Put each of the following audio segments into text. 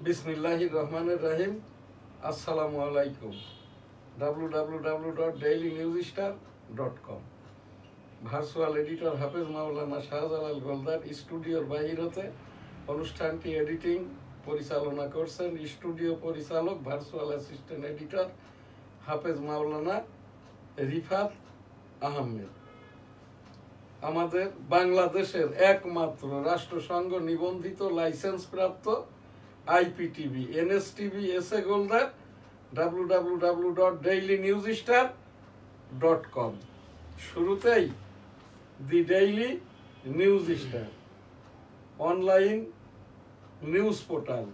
বিসমিল্লাহির রহমানির রহিম। আসসালামু আলাইকুম। www.dailynewsstar.com ভার্চুয়াল এডিটর হাফেজ মাওলানা শাহজালাল গোলদার স্টুডিওর বাহির হতে অনুষ্ঠানটি এডিটিং পরিচালনা করছেন স্টুডিও পরিচালক ভার্চুয়াল অ্যাসিস্ট্যান্ট এডিটর হাফেজ মাওলানা রিফাত আহমেদ। আমাদের বাংলাদেশের একমাত্র রাষ্ট্রসংঘ নিবন্ধিত লাইসেন্স প্রাপ্ত আইপিটিভি এনএসটিভি এসএ গোলদার www.dailynewsstar.com শুরুতেই the daily news star online news portal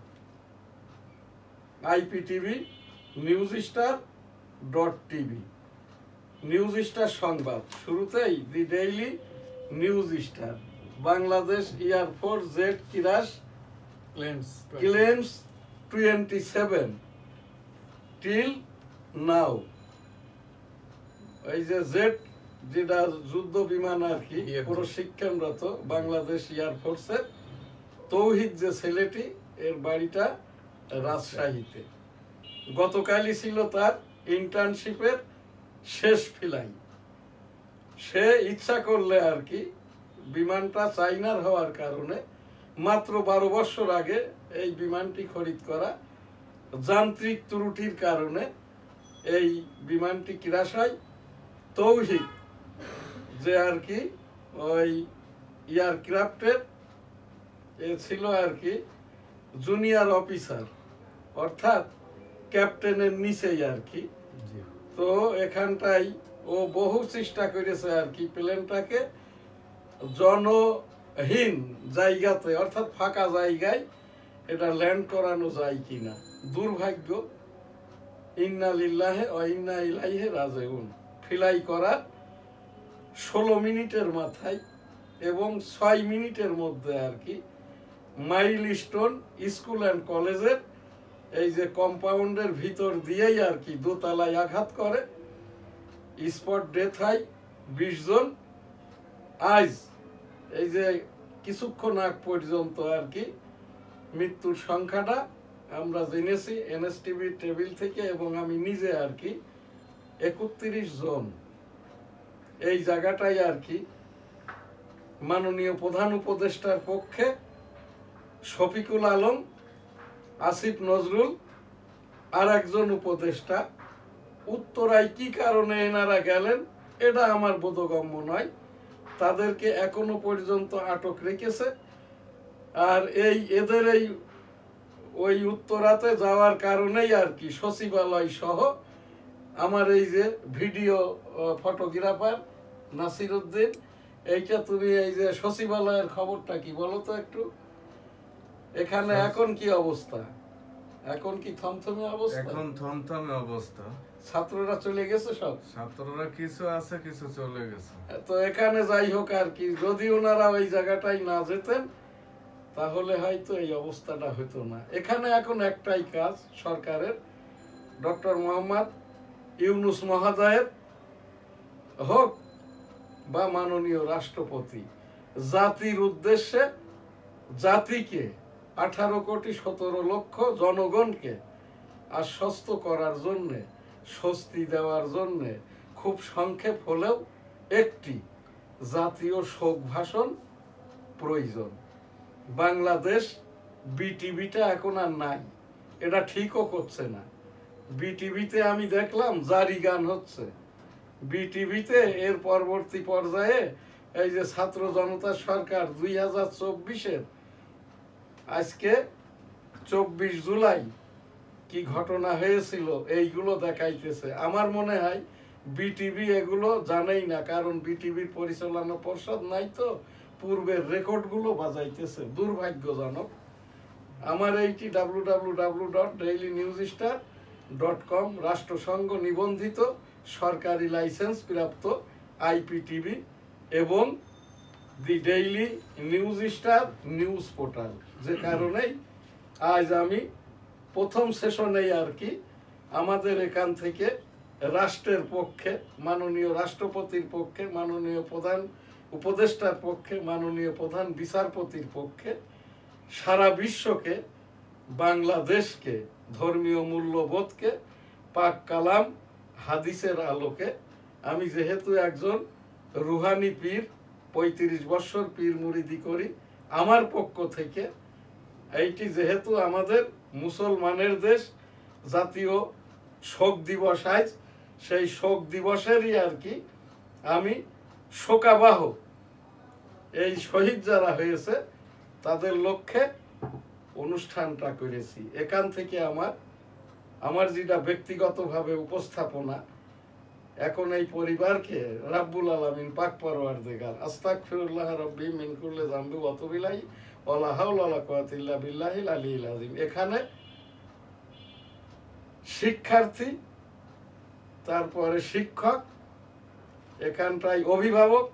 IPTV news star .tv news star সংবাদ। শুরুতেই the daily news star. Bangladesh air force jet crash claims 27 till now। এই যে জেট যেটা যুদ্ধ বিমান আর কি প্রশিক্ষণরত বাংলাদেশ এয়ারফোর্সের তৌহিদ যে ছেলেটি এর বাড়িটা রাজশাহীতে। গতকালই ছিল তার ইন্টার্নশিপের শেষ ফ্লাই। সে ইচ্ছা করলে আর কি বিমানটা চাইনার হওয়ার কারণে মাত্র 12 বছর আগে এই বিমানটি খরিদ করা, যান্ত্রিক ত্রুটির কারণে এই বিমানটি ক্র্যাশ হয়। তৌহিদ যে আর কি ওই এয়ারক্রাফটের ছিল আর কি জুনিয়র অফিসার, অর্থাৎ ক্যাপ্টেনের নিচেই আর কি। তো এখানটাই ও বহু চেষ্টা করেছে আর কি প্লেনটাকে জনহীন জায়গাতে অর্থাৎ ফাঁকা জায়গায় এটা ল্যান্ড করানো যায় কিনা। দুর্ভাগ্য, ইন্না লিল্লাহি ওয়া ইন্না ইলাইহি রাজিউন। ফ্লাই করার 16 মিনিটের মাথায় এবং 6 মিনিটের মধ্যে আর কি মাইলস্টোন স্কুল অ্যান্ড কলেজের এই যে কম্পাউন্ডের ভিতর দিয়েই আর কি দোতলায় আঘাত করে। স্পট ডেথ হয় 20 জন। আজ এই যে কিছুক্ষণ আগ পর্যন্ত আর কি মৃত্যুর সংখ্যাটা আমরা জেনেছি এনএসটিভি টেবিল থেকে এবং আমি নিজে আর কি 31 জন। এই জায়গাটাই আর কি মাননীয় প্রধান উপদেষ্টার পক্ষে শফিকুল আলম, আসিফ নজরুল আর একজন উপদেষ্টা উত্তরায় কি কারণে এনারা গেলেন এটা আমার বোধগম্য নয়। তাদেরকে এখনো পর্যন্ত আটক রেখেছে। আর এদের ওই উত্তরাতে যাওয়ার কারণেই আর কি সচিবালয় সহ আমার এই যে ভিডিও ফটোগ্রাফার নাসির উদ্দিন, এইটা তুমি এই যে সচিবালয়ের খবরটা কি বলো তো একটু। এখানে এখন কি অবস্থা? এখন কি থমথমে অবস্থা? এখন থমথমে অবস্থা। ছাত্ররা চলে গেছে, সব ছাত্ররা কিছু আছে, কিছু চলে গেছে। তো এখানে যাই হোক আর কি, যদি ওনারা ওই জায়গাটাই না যেতেন তাহলে হয়তো এই অবস্থাটা হতো না। এখানে এখন একটাই কাজ সরকারের, ডক্টর মোহাম্মদ ইউনূস মহোদয়ের হোক বা মাননীয় রাষ্ট্রপতি, জাতির উদ্দেশ্যে জাতিকে 18 কোটি 17 লক্ষ জনগণকে আশ্বস্ত করার জন্যে, স্বস্তি দেওয়ার জন্যে খুব সংক্ষেপ হলেও একটি জাতীয় শোক ভাষণ প্রয়োজন। বাংলাদেশ বিটিভিটা এখন আর নাই, এটা ঠিকও করছে না। বিটিভিতে আমি দেখলাম জারি গান হচ্ছে। বিটিভিতে এর পরবর্তী পর্যায়ে এই যে ছাত্র জনতা সরকার 2024-এর আজকে 24 জুলাই কি ঘটনা হয়েছিল এইগুলো দেখাইতেছে। আমার মনে হয় বিটিভি এগুলো জানেই না, কারণ বিটিভির পরিচালনা পর্ষদ নাই, তো পূর্বের রেকর্ডগুলো বাজাইতেছে। দুর্ভাগ্যজনক। আমার এইটি www.dailynewsstar.com রাষ্ট্রসংঘ নিবন্ধিত সরকারি লাইসেন্স প্রাপ্ত আইপিটিভি এবং the daily news star news portal. যে কারণেই আজ আমি প্রথম সেশনেই আর কি আমাদের এখান থেকে রাষ্ট্রের পক্ষে, মাননীয় রাষ্ট্রপতির পক্ষে, মাননীয় প্রধান উপদেষ্টার পক্ষে, মাননীয় প্রধান বিচারপতির পক্ষে সারা বিশ্বকে বাংলাদেশকে ধর্মীয় মূল্যবোধকে পাক কালাম হাদিসের আলোকে আমি যেহেতু একজন রুহানি পীর ৩৫ বছর পীর মুরিদি করি, আমার পক্ষ থেকে এইটি যেহেতু আমাদের মুসলমানের দেশ, জাতীয় শোক দিবস আজ, সেই শোক দিবসেরই আর কি আমি শোকাবাহ এই শহীদ যারা হয়েছে তাদের লক্ষ্যে অনুষ্ঠানটা করেছি। এখান থেকে আমার যেটা ব্যক্তিগতভাবে উপস্থাপনা, এখন এই পরিবারকে রাব্বুল আলামিন পাক পরওয়ারদিগার আস্তাগফিরুল্লাহ রাব্বি মিন কুল্লি যামবি ওয়া আতুবু ইলাইহি ওয়া লা হাওলা ওয়া লা কুওয়াতা ইল্লা বিল্লাহিল আলিয়্যিল আযীম। এখানে শিক্ষার্থী, তারপরে শিক্ষক, এখানটায় অভিভাবক,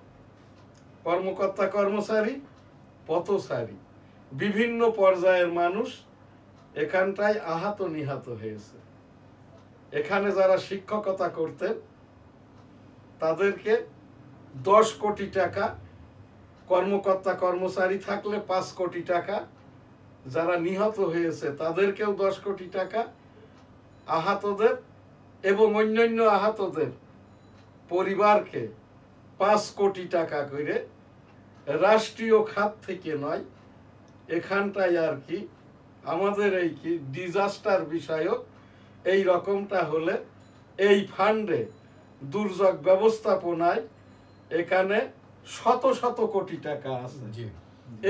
কর্মকর্তা কর্মচারী, পথচারী, বিভিন্ন পর্যায়ের মানুষ এখানটায় আহত নিহত হয়েছে। এখানে যারা শিক্ষকতা করতেন তাদেরকে 10 কোটি টাকা, কর্মকর্তা কর্মচারী থাকলে 5 কোটি টাকা, যারা নিহত হয়েছে তাদেরকেও 10 কোটি টাকা, আহতদের এবং অন্যান্য আহতদের পরিবারকে 5 কোটি টাকা করে রাষ্ট্রীয় খাত থেকে নয়, এখানটায় আর কি আমাদের এই কি ডিজাস্টার বিষয়ক এই রকমটা হলে এই ফান্ডে দুর্যোগ ব্যবস্থাপনায় এখানে শত শত কোটি টাকা আছে।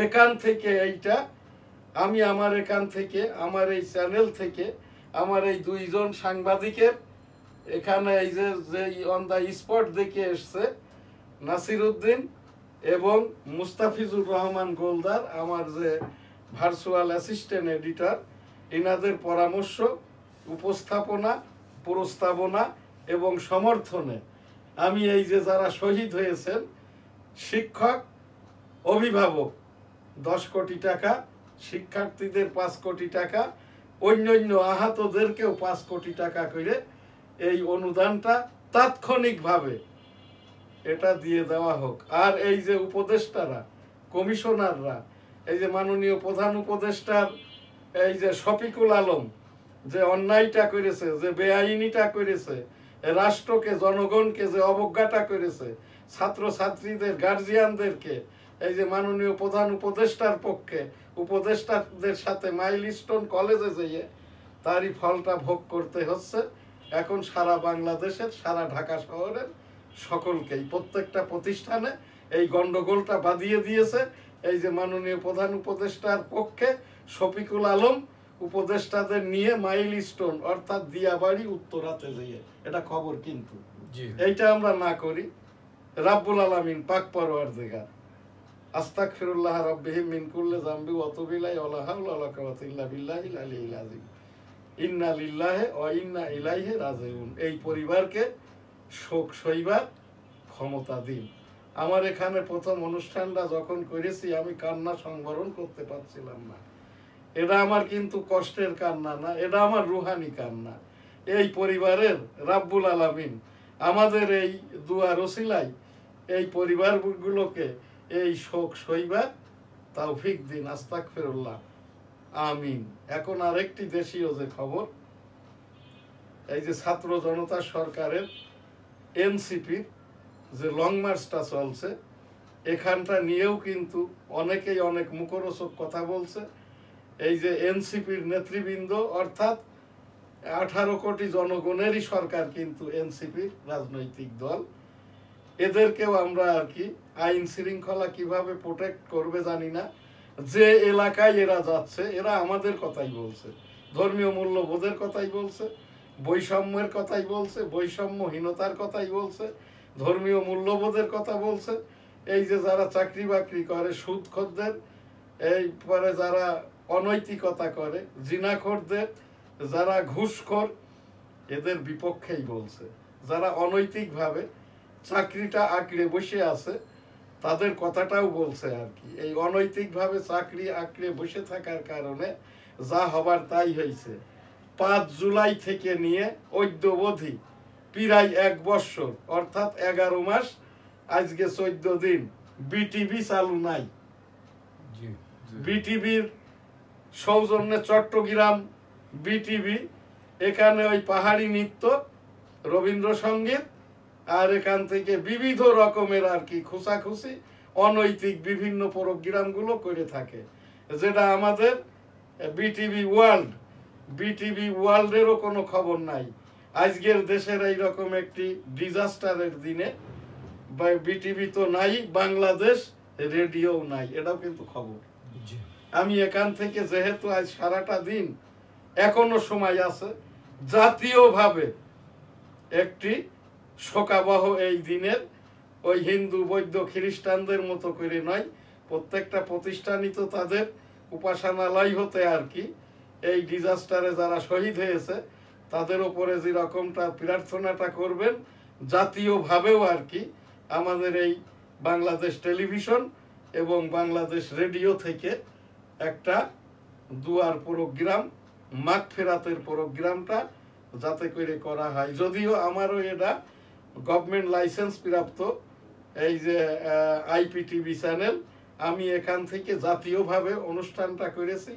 এখান থেকে এইটা আমি এখান থেকে আমার এই চ্যানেল থেকে আমার এই 2 জন সাংবাদিকের এখানে এই যে অন দ্য স্পট দেখে এসছে নাসিরউদ্দিন এবং মুস্তাফিজুর রহমান গোলদার, আমার যে ভার্চুয়াল অ্যাসিস্ট্যান্ট এডিটর, এনাদের পরামর্শ, উপস্থাপনা, প্রস্তাবনা এবং সমর্থনে আমি এই যে যারা শহীদ হয়েছেন শিক্ষক, অভিভাবক 10 কোটি টাকা, শিক্ষার্থীদের 5 কোটি টাকা, অন্যান্য আহতদেরকেও 5 কোটি টাকা করে এই অনুদানটা তাৎক্ষণিকভাবে এটা দিয়ে দেওয়া হোক। আর এই যে উপদেষ্টারা, কমিশনাররা, এই যে মাননীয় প্রধান উপদেষ্টার এই যে শফিকুল আলম যে অন্যায়টা করেছে, যে বেআইনিটা করেছে, রাষ্ট্রকে জনগণকে যে অবজ্ঞাটা করেছে, ছাত্রছাত্রীদের গার্জিয়ানদেরকে এই যে মাননীয় প্রধান উপদেষ্টার পক্ষে উপদেষ্টাদের সাথে মাইলস্টোন কলেজে যেয়ে তারই ফলটা ভোগ করতে হচ্ছে এখন সারা বাংলাদেশের, সারা ঢাকা শহরের সকলকেই। প্রত্যেকটা প্রতিষ্ঠানে এই গন্ডগোলটা বাঁধিয়ে দিয়েছে এই যে মাননীয় প্রধান উপদেষ্টার পক্ষে শফিকুল আলম উপদেষ্টাদের নিয়ে মাইলস্টোন অর্থাৎ দিয়াবাড়ি উত্তরাতে যেয়ে, এটা খবর কিন্তু এইটা আমরা না করি। রাব্বুল আলামিন পাক পরওয়ারদিগার আস্তাগফিরুল্লাহ রাব্বি মিন কুল্লি যামবি ওয়া আতুবু ইলাইহি ওয়া লা হাওলা ওয়া লা কুওয়াতা ইল্লা বিল্লাহিল আলিয়্যিল আযীম। ইন্না লিল্লাহি ওয়া ইন্না ইলাইহি রাজিউন। এই পরিবারকে শোক সইবার ক্ষমতা দিন। আমার এখানে প্রথম অনুষ্ঠানটা যখন করেছি আমি কান্না সংবরণ করতে পারছিলাম না। এটা আমার কিন্তু কষ্টের কান্না না, এটা আমার রুহানি কান্না। এই পরিবারের রাব্বুল আলামিন আমাদের এই দুয়ার ওসিলায় এই পরিবারগুলোকে এই শোক সইবার তৌফিক দিন। আস্তাগফিরুল্লাহ, আমিন। এখন আরেকটি দেশীয় যে খবর, এই যে ছাত্র জনতা সরকারের এনসিপির যে লং মার্চটা চলছে, এখানটা নিয়েও কিন্তু অনেকেই অনেক মুখরোচক কথা বলছে। এই যে এনসিপির নেতৃবৃন্দ অর্থাৎ 18 কোটি জনগণেরই সরকার কিন্তু এনসিপির রাজনৈতিক দল, এদেরকেও আমরা আর কি আইন শৃঙ্খলা কিভাবে প্রোটেক্ট করবে জানি না। যে এলাকায় এরা যাচ্ছে এরা আমাদের কথাই বলছে, ধর্মীয় মূল্যবোধের কথাই বলছে, বৈষম্যের কথাই বলছে, বৈষম্যহীনতার কথাই বলছে, ধর্মীয় মূল্যবোধের কথা বলছে। এই যে যারা চাকরি বাকরি করে, সুদখোরদের, এই পরে যারা অনৈতিকতা করে, জিনাখোরদের, যারা ঘুষখোর, এদের বিপক্ষেই বলছে। যারা অনৈতিকভাবে চাকরিটা আঁকড়ে বসে আছে তাদের কথাটাও বলছে আর কি। এই অনৈতিকভাবে চাকরি আঁকড়ে বসে থাকার কারণে যা হবার তাই হয়েছে। 5 জুলাই থেকে নিয়ে অদ্যাবধি প্রায় 1 বৎসর অর্থাৎ 11 মাস, আজকে 14 দিন বিটিভি চালু নাই। বিটিভির সৌজন্যে চট্টগ্রাম বিটিভি, এখানে ওই পাহাড়ি নৃত্য, রবীন্দ্রসঙ্গীত, আর এখান থেকে বিবিধ রকমের আর কি খুশাখুশি অনৈতিক বিভিন্ন প্রোগ্রামগুলো করে থাকে, যেটা আমাদের বিটিভি ওয়ার্ল্ডেরও কোনো খবর নাই। আজকের দেশের এইরকম একটি ডিজাস্টারের দিনে বিটিভি তো নাই, বাংলাদেশ রেডিও নাই, এটাও কিন্তু খবর। আমি এখান থেকে যেহেতু আজ সারাটা দিন এখনো সময় আছে, জাতীয়ভাবে একটি শোকাবহ এই দিনের ওই হিন্দু বৌদ্ধ খ্রিস্টানদের মতো করে নয়, প্রত্যেকটা প্রতিষ্ঠানই তো তাদের উপাসনালয় হতে আর কি এই ডিজাস্টারে যারা শহীদ হয়েছে তাদের উপরে যে রকমটা প্রার্থনাটা করবেন, জাতীয়ভাবেও আর কি আমাদের এই বাংলাদেশ টেলিভিশন এবং বাংলাদেশ রেডিও থেকে একটা দুয়ার প্রোগ্রাম, মাগফিরাতের প্রোগ্রামটা যাতে করে করা হয়। যদিও আমারও এটা গভর্নমেন্ট লাইসেন্স প্রাপ্ত এই যে আইপিটিভি চ্যানেল, আমি এখান থেকে জাতীয়ভাবে অনুষ্ঠানটা করেছি।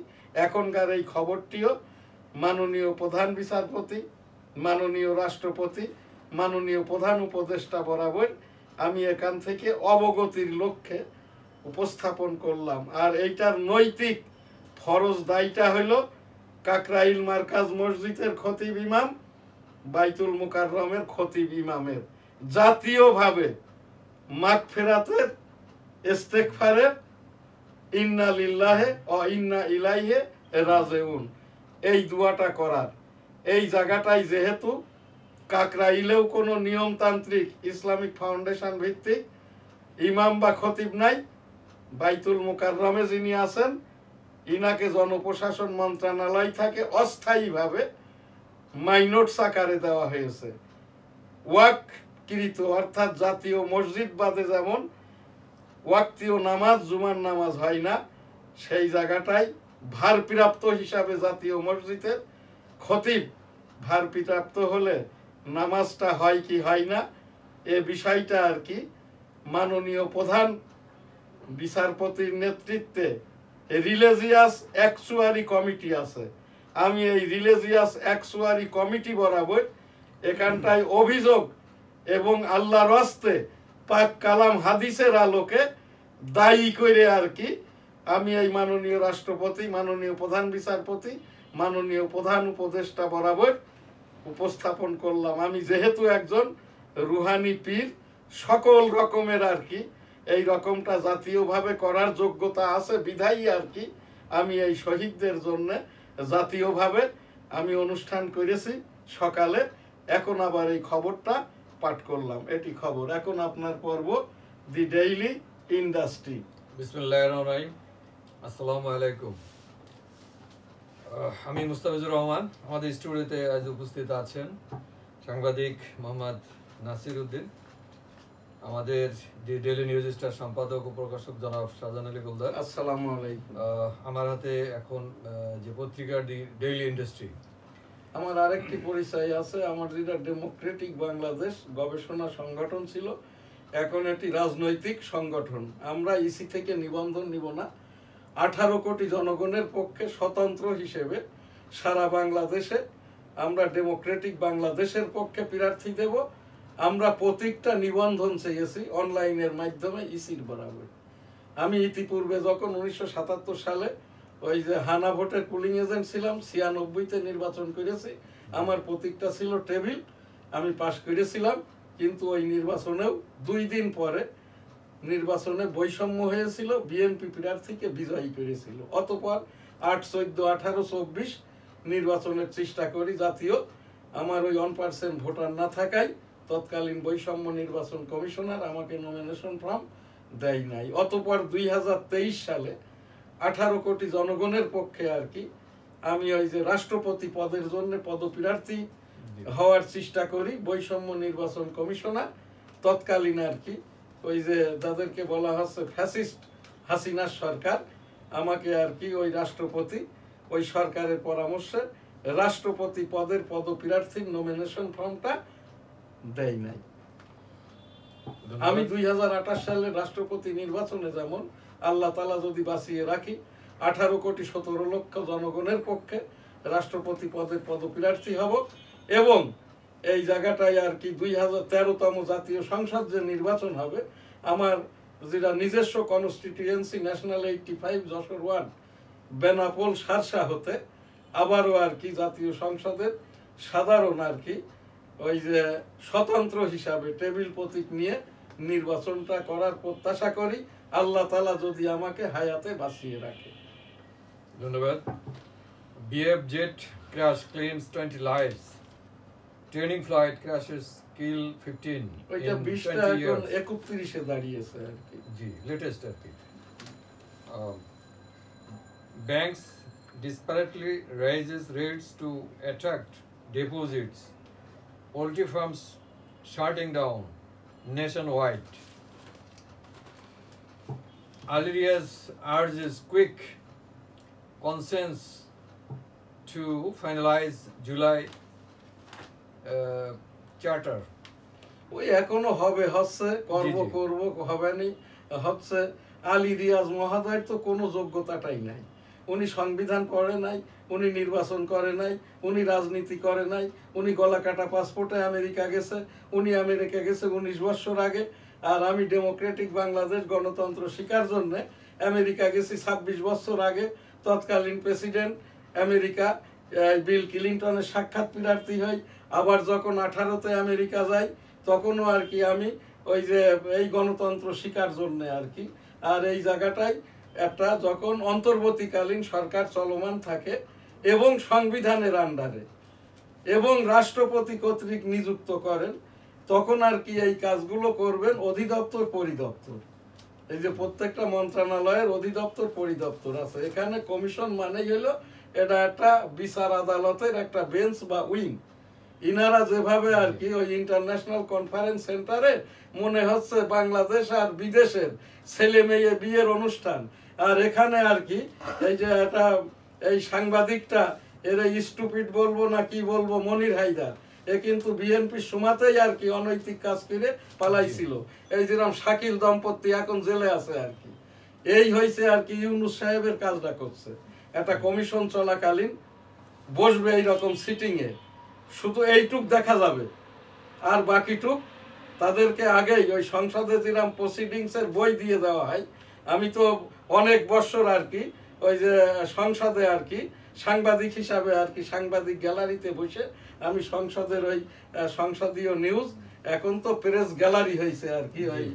এখনকার এই খবরটিও মাননীয় প্রধান বিচারপতি, মাননীয় রাষ্ট্রপতি, মাননীয় প্রধান উপদেষ্টা বরাবর আমি এখান থেকে অবগতির লক্ষ্যে উপস্থাপন করলাম। আর এইটার নৈতিক ফরজ দায়টা হইল কাকরাইল মার্কাজ মসজিদের খতিব ইমাম, বাইতুল মুকাররমের খতিব ইমামের জাতীয়ভাবে মাগফিরাতের, ইস্তেগফারের, ইন্না লিল্লাহি ওয়া ইন্না ইলাইহি রাজিউন এই দোয়াটা করার। এই জায়গাটাই যেহেতু কাকরাইলেও কোনো নিয়মতান্ত্রিক ইসলামিক ফাউন্ডেশন ভিত্তিক ইমাম বা খতিব নাই, বাইতুল মুকাররমে যিনি আছেন ইনাকে জনপ্রশাসন মন্ত্রণালয় থেকে অস্থায়ীভাবে মাইনটস আকারে দেওয়া হয়েছে। ওয়াককৃত অর্থাৎ জাতীয় মসজিদ বাদে যেমন ওয়াক্তীয় নামাজ, জুমার নামাজ হয় না, সেই জায়গাটায় ভারপ্রাপ্ত হিসাবে জাতীয় মসজিদের খতিব ভারপ্রাপ্ত হলে নামাজটা হয় কি হয় না, এ বিষয়টা আর কি মাননীয় প্রধান বিচারপতির নেতৃত্বে রিলিজিয়াস অ্যাকচুয়ারি কমিটি আছে। আমি এই রিলিজিয়াস অ্যাকচুয়ারি কমিটি বরাবর এখানটায় অভিযোগ এবং আল্লাহর হস্তে পাক কালাম হাদিসের আলোকে দায়ী করে আর কি আমি এই মাননীয় রাষ্ট্রপতি, মাননীয় প্রধান বিচারপতি, মাননীয় প্রধান উপদেষ্টা বরাবর উপস্থাপন করলাম। আমি যেহেতু একজন রুহানি পীর, সকল রকমের আর কি এই রকমটা জাতীয়ভাবে করার যোগ্যতা আছে বিধায়ী আর কি আমি এই শহীদদের জন্য জাতীয়ভাবে আমি অনুষ্ঠান করেছি সকালে। এখন আবার এই খবরটা পাঠ করলাম, এটি খবর। এখন আপনার পর্ব দি ডেইলি ইন্ডাস্ট্রি। বিসমিল্লাহির রহমানির রহিম। আসসালামু আলাইকুম। আমি মুস্তাফিজুর রহমান। আমাদের স্টুডিওতে আজ উপস্থিত আছেন সাংবাদিক মোহাম্মদ নাসির উদ্দিন, আমাদের দি ডেইলি নিউজ স্টার সম্পাদক ও প্রকাশক জনাব শাহজাহান আলী গোলদার। আসসালামু আলাইকুম। আমার হাতে এখন যে পত্রিকা দি ডেইলি ইন্ডাস্ট্রি। আমার আরেকটি পরিচয় আছে, আমার যেটা ডেমোক্রেটিক বাংলাদেশ গবেষণা সংগঠন ছিল, এখন এটি রাজনৈতিক সংগঠন। আমরা ইসি থেকে নিবন্ধন নিব না, 18 কোটি জনগণের পক্ষে স্বতন্ত্র হিসেবে সারা বাংলাদেশে আমরা ডেমোক্রেটিক বাংলাদেশের পক্ষে প্রার্থী দেব। আমরা প্রত্যেকটা নিবন্ধন চেয়েছি অনলাইনের মাধ্যমে ইসির বরাবর। আমি ইতিপূর্বে যখন 1977 সালে ওই যে হানা ভোটের পুলিং এজেন্ট ছিলাম, 96-তে নির্বাচন করেছি, আমার প্রতীকটা ছিল টেবিল, আমি পাশ করেছিলাম। কিন্তু ওই নির্বাচনেও 2 দিন পরে নির্বাচনে বৈষম্য হয়েছিল, বিএনপি প্রার্থীকে বিজয়ী করেছিল। অতঃপর 8, 14, 18, 24 নির্বাচনের চেষ্টা করি জাতীয়। আমার ওই 1% ভোটার না থাকায় তৎকালীন বৈষম্য নির্বাচন কমিশনার আমাকে নমিনেশন ফর্ম দেয় নাই। অতঃপর 2023 সালে 18 কোটি জনগণের পক্ষে আর কি আমি ওই যে রাষ্ট্রপতি পদের জন্য পদপ্রার্থী হওয়ার চেষ্টা করি। বৈষম্য নির্বাচন কমিশনার তৎকালীন আর কি ওই যে যাদেরকে বলা হচ্ছে ফ্যাসিস্ট হাসিনার সরকার, আমাকে আর কি ওই রাষ্ট্রপতি ওই সরকারের পরামর্শে রাষ্ট্রপতি পদের পদপ্রার্থীর নমিনেশন ফর্মটা দেয় নাই। আমি 2028 সালে রাষ্ট্রপতি নির্বাচনে যেমন আল্লাহ তাআলা যদি বাঁচিয়ে রাখি 18,17,00,000 জনগণের পক্ষে রাষ্ট্রপতি পদের পদপ্রার্থী হব এবং এই জায়গাটায় আর কি 2013তম জাতীয় সংসদ যে নির্বাচন হবে আমার যেটা নিজস্ব কনস্টিটিউয়েন্সি ন্যাশনাল 85 যশোর 1 বেনাপোল সারসা হতে আবারও আর কি জাতীয় সংসদের সাধারণ আর কি ওই যে স্বতন্ত্র হিসাবে টেবিল প্রতীক নিয়ে নির্বাচনটা করার প্রত্যাশা করি, আল্লাহ তাআলা যদি আমাকে হায়াতে বাঁচিয়ে রাখে। ধন্যবাদ। BF jet crash claims 20 lives. Training flight crashes kill 15 ওইটা in 20টা 20 এখন years. 31-এ দাঁড়িয়েছে আর কি। জি, latest আর কি। Banks desperately raises rates to attract deposits. Poultry farms shutting down nationwide. Alirias urges quick consents to finalize July charter. ওই এখনো হবে, হচ্ছে কর্ম জি, জি। করব হবে নি হচ্ছে। আলী রিয়াজ মহোদয়ের তো কোনো যোগ্যতাটাই নাই, উনি সংবিধান পড়ে নাই, উনি নির্বাচন করে নাই, উনি রাজনীতি করে নাই, উনি গলা কাটা পাসপোর্টে আমেরিকা গেছে, উনি আমেরিকা গেছে 19 বছর আগে, আর আমি ডেমোক্রেটিক বাংলাদেশ গণতন্ত্র শিকার জন্য আমেরিকা গেছি 26 বছর আগে। তৎকালীন প্রেসিডেন্ট আমেরিকা বিল ক্লিনটনের সাক্ষাৎ প্রার্থী হই, আবার যখন 18তে আমেরিকা যাই তখনও আর কি আমি ওই যে এই গণতন্ত্র শিকার জন্য আর কি। আর এই জায়গাটায় একটা যখন অন্তর্বর্তীকালীন সরকার চলমান থাকে এবং সংবিধানের আন্ডারে এবং রাষ্ট্রপতি কর্তৃক নিযুক্ত করেন, তখন আর কি এই কাজগুলো করবেন অধিদপ্তর পরিদপ্তর। এই যে প্রত্যেকটা মন্ত্রণালয়ের অধিদপ্তর পরিদপ্তর আছে, এখানে কমিশন মানেই হলো এটা একটা বিচার আদালতের একটা বেঞ্চ বা উইং। ইনারা যেভাবে আর কি ওই ইন্টারন্যাশনাল কনফারেন্স সেন্টারে মনে হচ্ছে বাংলাদেশ আর বিদেশের ছেলে মেয়ে বিয়ের অনুষ্ঠান, আর এখানে আর কি এই যে একটা এই সাংবাদিকটা এর স্টুপিড বলবো না কি বলবো, মনির হায়দার, এ কিন্তু বিএনপির সময়তেই আর কি অনৈতিক কাজ করে পালাইছিল। এই যেরকম শাকিল দম্পতি এখন জেলে আছে আর কি, এই হয়েছে আর কি ইউনূস সাহেবের কাজটা করছে। একটা কমিশন চলাকালীন বসবে এইরকম সিটিংয়ে, শুধু এইটুক দেখা যাবে আর বাকিটুক তাদেরকে আগেই ওই সংসদে যেরকম প্রসিডিংসের বই দিয়ে দেওয়া হয়। আমি তো অনেক বছর আর কি ওই যে সংসদে আর কি সাংবাদিক হিসাবে আর কি সাংবাদিক গ্যালারিতে বসে আমি সংসদের ওই সংসদীয় নিউজ, এখন তো প্রেস গ্যালারি হয়েছে আর কি ওই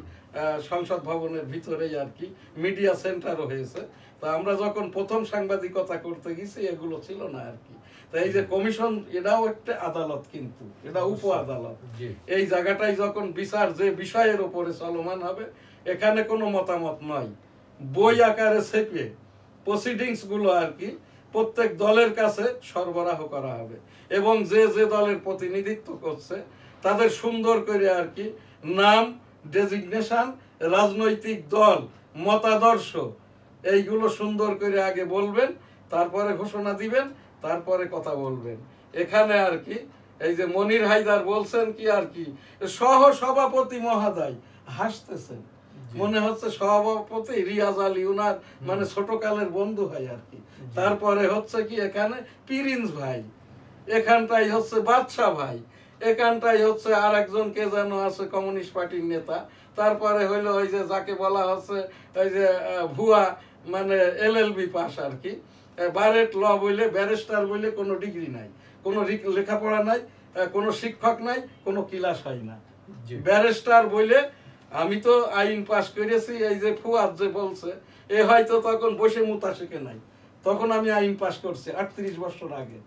সংসদ ভবনের ভিতরেই আর কি মিডিয়া সেন্টারও হয়েছে। তা আমরা যখন প্রথম সাংবাদিকতা করতে গেছি এগুলো ছিল না আর কি। তাই এই যে কমিশন, এটাও একটা আদালত, কিন্তু এটা উপ আদালত। এই জায়গাটাই যখন বিচার যে বিষয়ের উপরে চলমান হবে, এখানে কোনো মতামত নয়, বই আকারে ছেপে প্রসিডিংস গুলো আর কি প্রত্যেক দলের কাছে সরবরাহ করা হবে এবং যে যে দলের প্রতিনিধিত্ব করছে তাদের সুন্দর করে আর কি নাম, ডেজিগনেশন, রাজনৈতিক দল, মতাদর্শ এইগুলো সুন্দর করে আগে বলবেন, তারপরে ঘোষণা দিবেন, তারপরে কথা বলবেন। এখানে আর কি এই যে মনির হায়দার বলছেন কি আর কি সহ সভাপতি মহোদয় হাসতেছেন, মনে হচ্ছে সভাপতি রিয়াজ আলী উনার মানে ছোটকালের বন্ধু হয় আর কি। তারপরে হচ্ছে কি এখানে পিরিন্স ভাই, এখানটাই হচ্ছে বাদশা ভাই, এখানটাই হচ্ছে আর একজন কে যেন আছে কমিউনিস্ট পার্টির নেতা, তারপরে হইলো ওই যে যাকে বলা হচ্ছে ওই যে ভুয়া মানে LLB পাস আর কি, বারেট ল বইলে ব্যারিস্টার বইলে কোনো ডিগ্রি নাই, কোনো লেখাপড়া নাই, কোনো শিক্ষক নাই, কোনো ক্লাস হয় না। ব্যারিস্টার বইলে আমি তো আইন পাস করেছি, এই যে ফুয়াদ যে বলছে এ হয়তো তখন বসে মুতা শিখে নাই, তখন আমি আইন পাস করছি 38 বছর আগে।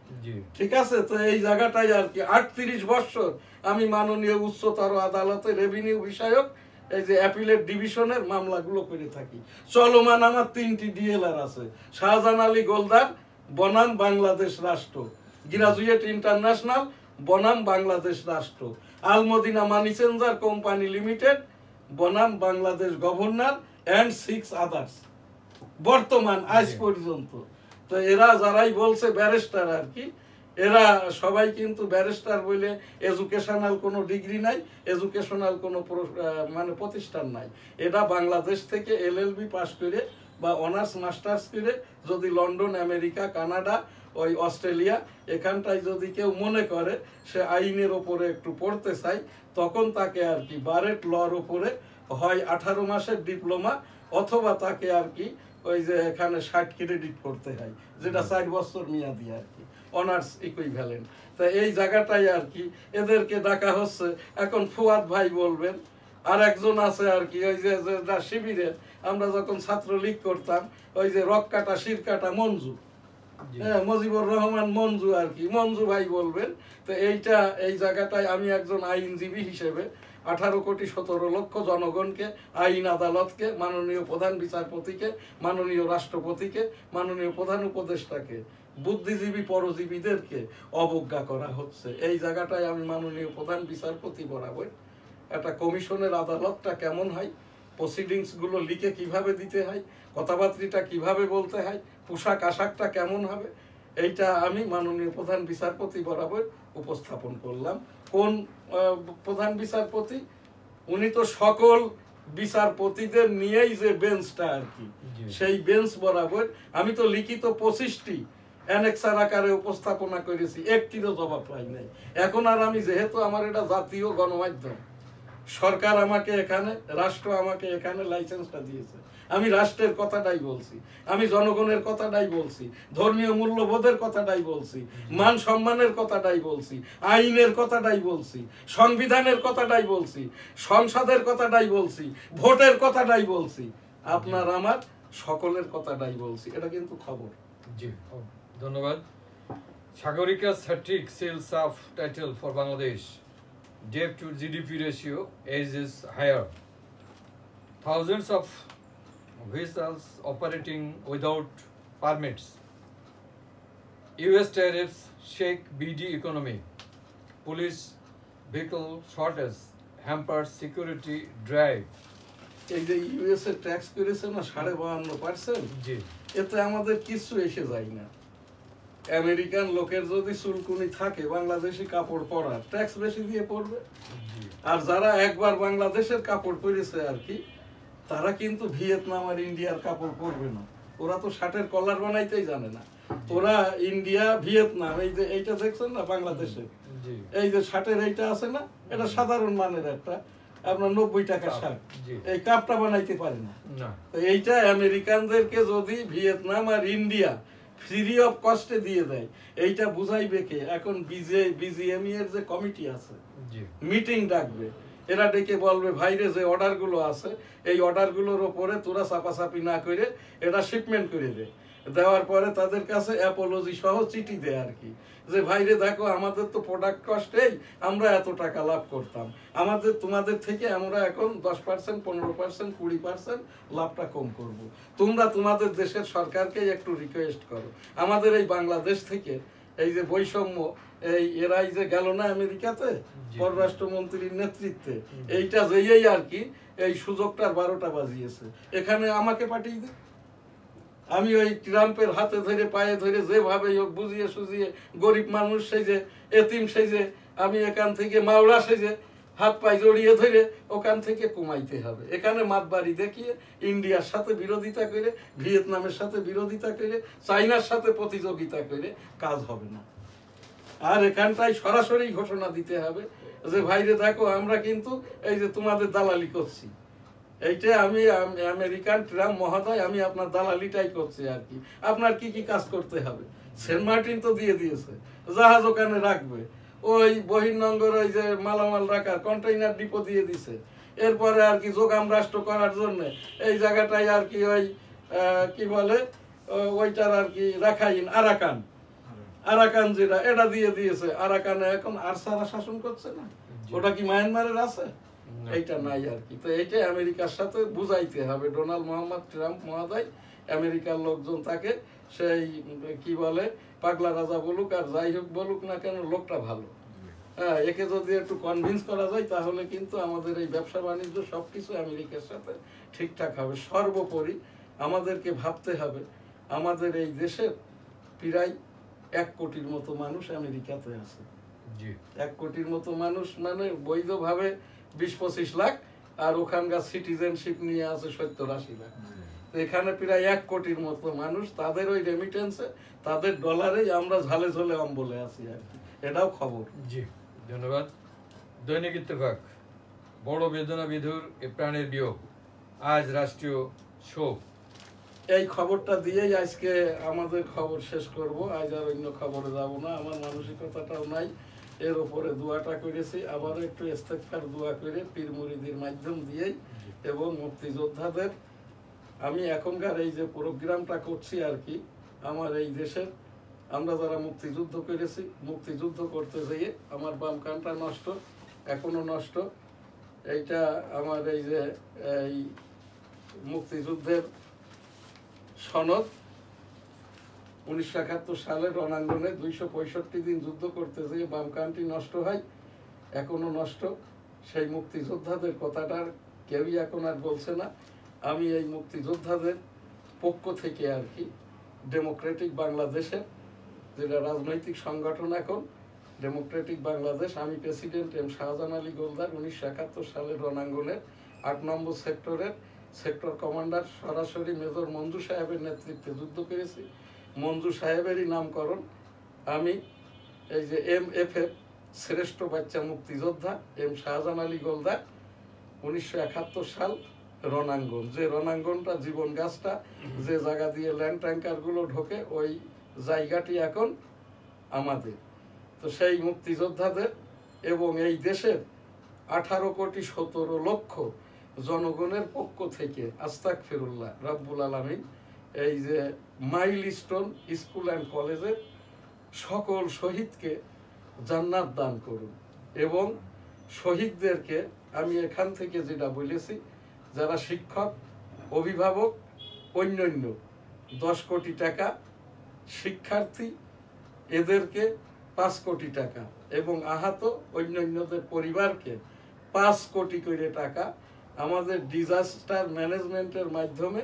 ঠিক আছে, তো এই জায়গাটাই আর কি 38 বছর আমি মাননীয় উচ্চতর আদালতে রেভিনিউ বিষয়ক এই যে অ্যাপিলেট ডিভিশনের মামলাগুলো করে থাকি। চলমান আমার 3টি DLR আছে, শাহজাহান আলী গোলদার বনাম বাংলাদেশ রাষ্ট্র, গ্রাজুয়েট ইন্টারন্যাশনাল বনাম বাংলাদেশ রাষ্ট্র, Al Madina money changer company limited বনাম বাংলাদেশ গভর্নর এন্ড 6 আদার্স বর্তমান আজ পর্যন্ত। তো এরা যারাই বলছে ব্যারিস্টার আর কি, এরা সবাই কিন্তু ব্যারিস্টার বলে এডুকেশনাল কোনো ডিগ্রি নাই, এডুকেশনাল কোনো মানে প্রতিষ্ঠান নাই, এটা বাংলাদেশ থেকে LLB পাস করে বা অনার্স মাস্টার্স করে যদি লন্ডন, আমেরিকা, কানাডা, ওই অস্ট্রেলিয়া এখানটায় যদি কেউ মনে করে সে আইনের ওপরে একটু পড়তে চায়, তখন তাকে আর কি বারেট লর উপরে হয় 18 মাসের ডিপ্লোমা, অথবা তাকে আর কি ওই যে এখানে 60 ক্রেডিট করতে হয়, যেটা 4 বছর মেয়াদি আর কি, অনার্স ইকুইভ্যালেন্ট। তা এই জায়গাটাই আর কি এদেরকে ডাকা হচ্ছে। এখন ফুয়াদ ভাই বলবেন, আর একজন আছে আর কি ওই যে শিবিরের, আমরা যখন ছাত্রলীগ করতাম, ওই যে রক কাটা শির কাটা মঞ্জু, হ্যাঁ, মুজিবুর রহমান মঞ্জু আর কি, মঞ্জু ভাই বলবেন। তো এই জায়গাটায় আমি একজন আইনজীবী হিসেবে 18 কোটি 17 লক্ষ জনগণকে, আইন আদালতকে, মাননীয় প্রধান বিচারপতিকে, মাননীয় রাষ্ট্রপতিকে, মাননীয় প্রধান উপদেষ্টাকে, বুদ্ধিজীবী পরজীবীদেরকে অবজ্ঞা করা হচ্ছে। এই জায়গাটায় আমি মাননীয় প্রধান বিচারপতি বরাবর একটা কমিশনের আদালতটা কেমন হয়, প্রসিডিংস গুলো লিখে কিভাবে দিতে হয়, কথাবার্তা কিভাবে বলতে হয়, পোশাক আশাকটা কেমন হবে, এইটা আমি মাননীয় প্রধান বিচারপতি বরাবর উপস্থাপন করলাম। কোন প্রধান বিচারপতি? উনি তো সকল বিচারপতিদের নিয়েই যে বেঞ্চটা আর কি, সেই বেঞ্চ বরাবর আমি তো লিখিত 25টি অ্যানেক্সার আকারে উপস্থাপনা করেছি, একটিরও জবাব পাই নাই। এখন আর আমি, যেহেতু আমার এটা জাতীয় গণমাধ্যম, সরকার আমাকে এখানে, রাষ্ট্র আমাকে এখানে লাইসেন্সটা দিয়েছে, আমি রাষ্ট্রের কথাটাই বলছি, আমি জনগণের কথাটাই বলছি, ধর্মীয় মূল্যবোধের কথাটাই বলছি, মান সম্মানের কথাটাই বলছি, আইনের কথাটাই বলছি, সংবিধানের কথাটাই বলছি, সংসদের কথাটাই বলছি, ভোটের কথাটাই বলছি, আপনার আমার সকলের কথাটাই বলছি। এটা কিন্তু খবর। জি, ধন্যবাদ। Sagarika Satrick sales of title for Bangladesh. Debt to GDP ratio is higher. Thousands of vessels operating without permits. US tariffs shake BD economy. Police vehicle shortage hampers security drive. এই যে ইউএসএ ট্যাক্স করেছে না 52%, জি, এতে আমাদের কিছু এসে যায় না। আমেরিকান লোকের যদি চুলকুনি থাকে, বাংলাদেশি কাপড় পরার ট্যাক্স বেশি দিয়ে পড়বে। আর যারা একবার বাংলাদেশের কাপড় পরেছে আর কি, তারা কিন্তু ভিয়েতনাম আর ইন্ডিয়ার কাপড় পরবে না। ওরা তো শার্টের কলার বানাইতেই জানে না। ওরা ইন্ডিয়া, ভিয়েতনাম, এই যে এইটা দেখছেন না বাংলাদেশে, এই যে শার্টের এইটা আছে না, এটা সাধারণ মানের একটা আপনার 90 টাকা শার্ট, এই কাপটা বানাইতে পারে না। তো এইটা আমেরিকানদেরকে যদি ভিয়েতনাম আর ইন্ডিয়া ফ্রি অফ কস্টে দিয়ে দেয়, এইটা বুঝাইবে কে? এখন বিজিএমই এর যে কমিটি আছে, মিটিং ডাকবে, এরা ডেকে বলবে ভাইরে যে অর্ডার গুলো আছে, এই অর্ডার গুলোর ওপরে তোরা চাপাচাপি না করে এটা শিপমেন্ট করে দে। দেওয়ার পরে তাদের কাছে অ্যাপোলজি সহ চিঠি দেয় আর কি, যে ভাইরে দেখো আমাদের তো প্রোডাক্ট কস্টেই আমরা এত টাকা লাভ করতাম, আমাদের তোমাদের থেকে আমরা এখন 10%, 15%, 20% লাভটা কম করব। তোমরা তোমাদের দেশের সরকারকে একটু রিকোয়েস্ট করো, আমাদের এই বাংলাদেশ থেকে এই যে বৈষম্য, এরাই যে গেল না আমেরিকাতে পররাষ্ট্রমন্ত্রীর নেতৃত্বে, এইটা যেই আর কি এই সুযোগটার 12টা বাজিয়েছে, এখানে আমাকে পাঠিয়ে দিই। আমি ওই ট্রাম্পের হাতে ধরে পায়ে ধরে যেভাবে বুঝিয়ে সুঝিয়ে, গরিব মানুষ সেজে, এতিম সেজে, আমি এখান থেকে মাওলা সেজে হাত পায়ে জড়িয়ে ধরে ওখান থেকে কমাইতে হবে। এখানে মাতবাড়ি দেখিয়ে ইন্ডিয়ার সাথে বিরোধিতা করে, ভিয়েতনামের সাথে বিরোধিতা করে, চাইনার সাথে প্রতিযোগিতা করে কাজ হবে না। আর এখানটাই সরাসরি ঘোষণা দিতে হবে যে ভাইরে দেখো আমরা কিন্তু এই যে তোমাদের দালালি করছি, এইটা আমি আমেরিকান ট্রাম্প মহোদয়, আমি আপনার দালালিটাই করছি আর কি। আপনার কি কি কাজ করতে হবে? সেন্ট মার্টিন তো দিয়ে দিয়েছে, জাহাজ ওখানে রাখবে, ওই বহির্নগর ওই যে মালামাল রাখার কন্টেইনার ডিপো দিয়ে দিছে। এরপরে আর কি যোগাম রাষ্ট্র করার জন্য এই জায়গাটাই আর কি ওই কি বলে ওইটার আর কি রাখাইন আরাকান যেটা, এটা দিয়ে দিয়েছে। আরাকানে এখন আরসারা শাসন করছে না, ওটা কি মায়ানমারের আছে? এইটা নাই আর কি। তো এইটা আমেরিকার সাথে বুঝাইতে হবে ডোনাল্ড মোহাম্মদ ট্রাম্প মহোদয়, আমেরিকার লোকজন তাকে সেই কি বলে পাগলা রাজা বলুক আর যাই হোক বলুক না কেন, লোকটা ভালো। হ্যাঁ, একে যদি একটু কনভিন্স করা যায় তাহলে কিন্তু আমাদের এই ব্যবসা বাণিজ্য সবকিছু আমেরিকার সাথে ঠিকঠাক হবে। সর্বোপরি আমাদেরকে ভাবতে হবে আমাদের এই দেশের প্রায় 1 কোটির মতো মানুষ আমেরিকাতে আছে। 1 কোটির মতো মানুষ মানে বৈধভাবে 20-25 লাখ, আর ওখানকার সিটিজেনশিপ নিয়ে আছে 70-80 লাখ। তো এখানে প্রায় 1 কোটির মতো মানুষ, তাদের ওই রেমিটেন্সে, তাদের ডলারেই আমরা ঝালে ঝোলে অম্বলে আছি আর কি। এটাও খবর। জি, ধন্যবাদ। দৈনিক ইত্তেফাক, বড় বেদনা বিধুর এ প্রাণের বিয়োগ, আজ রাষ্ট্রীয় শোক। এই খবরটা দিয়েই আজকে আমাদের খবর শেষ করব। আজ আর অন্য খবরে যাব না, আমার মানসিকতাটাও নাই। এর উপরে দোয়াটা করেছি, আবার একটু ইস্তেগফার দোয়া করে পীর মুরিদির মাধ্যম দিয়েই এবং মুক্তিযোদ্ধাদের, আমি এখনকার এই যে প্রোগ্রামটা করছি আর কি, আমার এই দেশের আমরা যারা মুক্তিযুদ্ধ করেছি, মুক্তিযুদ্ধ করতে যেয়ে আমার বাম কানটা নষ্ট, এখনো নষ্ট। এইটা আমার এই যে এই মুক্তিযুদ্ধের সনদ, 1971 সালের রণাঙ্গনে 265 দিন যুদ্ধ করতে যেয়ে বাম কানটি নষ্ট হয়, এখনো নষ্ট। সেই মুক্তিযোদ্ধাদের কথাটার কেউই এখন আর বলছে না। আমি এই মুক্তিযোদ্ধাদের পক্ষ থেকে আর কি, ডেমোক্রেটিক বাংলাদেশের যেটা রাজনৈতিক সংগঠন এখন ডেমোক্রেটিক বাংলাদেশ, আমি প্রেসিডেন্ট এম শাহজাহান আলী গোলদার 1971 সালের রণাঙ্গনের 8 নম্বর সেক্টরের সেক্টর কমান্ডার, সরাসরি মেজর মঞ্জু সাহেবের নেতৃত্বে যুদ্ধ করেছি। মঞ্জু সাহেবেরই নামকরণ আমি এই যে MFF শ্রেষ্ঠ বাচ্চা মুক্তিযোদ্ধা এম শাহজাহান আলী গোলদার 1971 সাল রণাঙ্গন, যে রণাঙ্গনটা জীবন গাছটা, যে জায়গা দিয়ে ল্যান্ড ট্যাঙ্কারগুলো ঢোকে, ওই জায়গাটি এখন আমাদের। তো সেই মুক্তিযোদ্ধাদের এবং এই দেশের 18 কোটি 17 লক্ষ জনগণের পক্ষ থেকে আস্তাগফিরুল্লাহ রাব্বুল আলামিন, এই যে মাইলস্টোন স্কুল অ্যান্ড কলেজের সকল শহীদকে জান্নাত দান করুন। এবং শহীদদেরকে আমি এখান থেকে যেটা বলেছি, যারা শিক্ষক, অভিভাবক, অন্যান্য 10 কোটি টাকা, শিক্ষার্থী এদেরকে 5 কোটি টাকা, এবং আহত অন্যান্যদের পরিবারকে 5 কোটি করে টাকা আমাদের ডিজাস্টার ম্যানেজমেন্টের মাধ্যমে,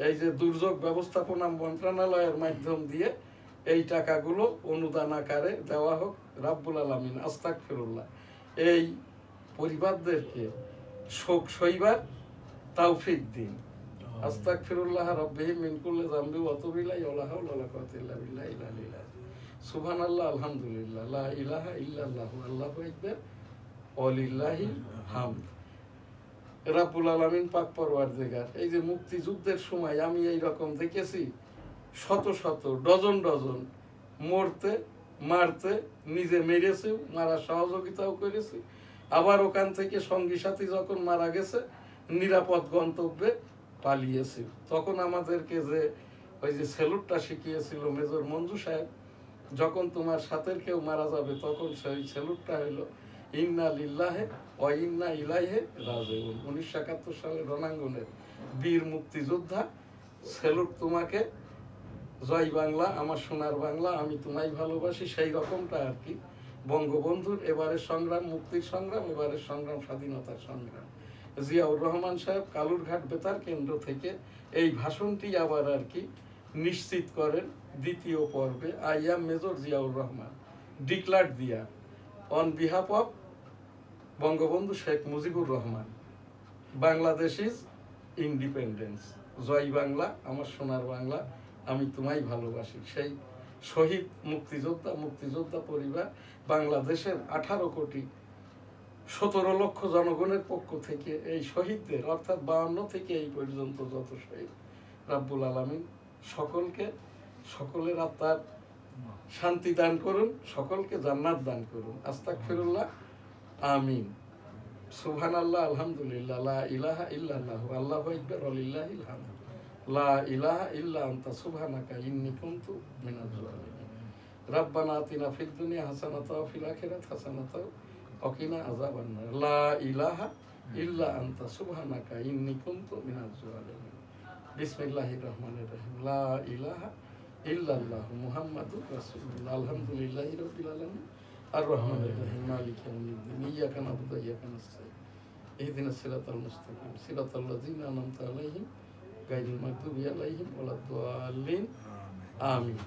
এই যে দুর্যোগ ব্যবস্থাপনা মন্ত্রণালয়ের মাধ্যম দিয়ে এই টাকাগুলো অনুদান আকারে দেওয়া হোক। রাব্বুল আলামিন আস্তাগফিরুল্লাহ এই পরিবারদেরকে শোক সইবার তৌফিক দিন। আস্তাগফিরুল্লাহ রাব্বিহি মিন কুল্লি যামবি ওয়া আতুবু ইলাইহি ওয়া লা হাওলা ওয়া লা কুওয়াতা ইল্লা বিল্লাহিল আলিয়্যিল আযীম। সুবহানাল্লাহ, আলহামদুলিল্লাহ, লা ইলাহা ইল্লাল্লাহু, আল্লাহু আকবার, ওয়া লিল্লাহিল হামদ। রাব্বুল আলামিন পাক পরওয়ারদিগার, এই যে মুক্তিযুদ্ধের সময় আমি এই রকম দেখেছি শত শত ডজন ডজন মরতে, মারতে, নিজে মেরেছেও, মারার সহযোগিতাও করেছি। আবার ওখান থেকে সঙ্গী সাথী যখন মারা গেছে, নিরাপদ গন্তব্যে পালিয়েছি। তখন আমাদেরকে যে ওই যে স্যালুটটা শিখিয়েছিল মেজর মঞ্জু সাহেব, যখন তোমার সাথের কেউ মারা যাবে তখন সেই স্যালুটটা হলো ইন্না লিল্লাহে ওয়া ইন্না ইলাইহি রাজিউন। 1971 সালের রণাঙ্গনের বীর মুক্তিযোদ্ধা, স্যালুট তোমাকে, জয় বাংলা, আমার সোনার বাংলা, আমি তোমায় ভালোবাসি। সেই রকমটা আর কি বঙ্গবন্ধুর এবারের সংগ্রাম, মুক্তির সংগ্রাম, এবারের সংগ্রাম স্বাধীনতার সংগ্রাম। জিয়াউর রহমান সাহেব কালুরঘাট বেতার কেন্দ্র থেকে এই ভাষণটি আবার আর কি নিশ্চিত করেন দ্বিতীয় পর্বে। I am major Ziaur Rahman declare দিয়া on behalf of Bangabandhu Sheikh Mujibur Rahman, Bangladesh is independence. জয় বাংলা, আমার সোনার বাংলা, আমি তোমায় ভালোবাসি। সেই শহীদ মুক্তিযোদ্ধা, মুক্তিযোদ্ধা পরিবার, বাংলাদেশের 18 কোটি 17 লক্ষ জনগণের পক্ষ থেকে এই শহীদদের, অর্থাৎ 52 থেকে এই পর্যন্ত যত শহীদ, রাব্বুল আলামিন সকলকে, সকলের আত্মার শান্তি দান করুন, সকলকে জান্নাত দান করুন। আস্তাগফিরুল্লাহ, আমিন। সুবহানাল্লাহ, আলহামদুলিল্লাহ, লা ইলাহা ইল্লাল্লাহু, আল্লাহু আকবার, ওয়া লিল্লাহিল হামদ, লা ইলাহা ইল্লা আনতা সুবহানাকা ইন্নী কুনতু মিনাজ জালিমিন। রাব্বানা আতিনা ফিদ দুনিয়া হাসানাতাও ওয়া ফিল আখিরাতি হাসানাতাও ওয়া কিনা আযাবান নার। লা ইলাহা ইল্লা আনতা সুবহানাকা ইন্নী কুনতু মিনাজ জালিমিন। বিসমিল্লাহির রহমানির রহিম। লা ইলাহা ইল্লাল্লাহু মুহাম্মাদুর রাসূলুল্লাহ। আলহামদুলিল্লাহি রাব্বিল আলামিন আর রহমানির রহিম মালিকি ইয়াউমিদ্দিন। ইয়্যাকা না'বুদু ওয়া ইয়্যাকা নাস্তাঈন। ইহদিনাস সিরাতাল মুস্তাকিম সিরাতাল লাযিনা আন'আমতা আলাইহিম গায়রিল মাগদুবি আলাইহিম ওয়া লাদ-দাল্লিন। আমিন।